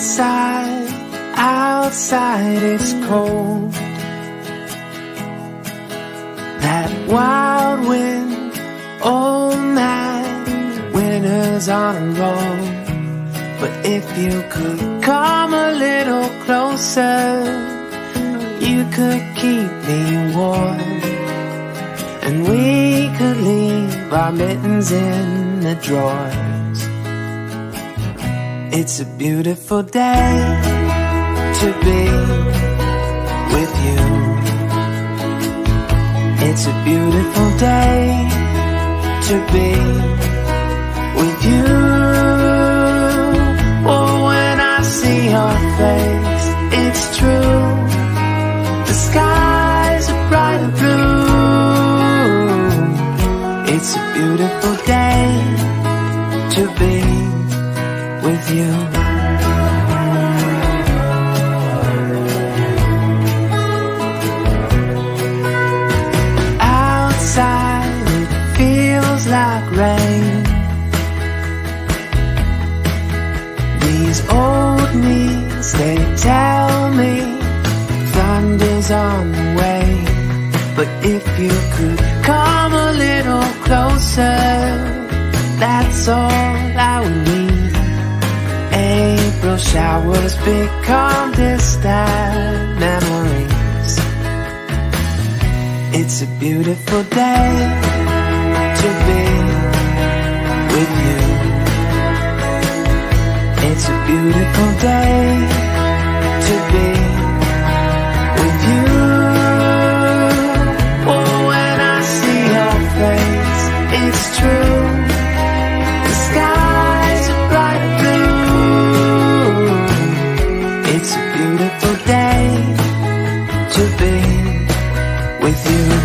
Outside, outside it's cold. That wild wind, oh man, winter's on a roll. But if you could come a little closer, you could keep me warm, and we could leave our mittens in the drawers. It's a beautiful day to be with you. It's a beautiful day to be with you. Oh, when I see your face, it's true. The skies are bright and blue. It's a beautiful day to be with you. Outside it feels like rain. These old knees, they tell me thunder's on the way. But if you could come a little closer, that's all I would need. April showers become distant memories. It's a beautiful day to be with you. It's a beautiful day to be with you. Oh, when I see your face, it's true. The skies are bright blue. It's a beautiful day to be with you.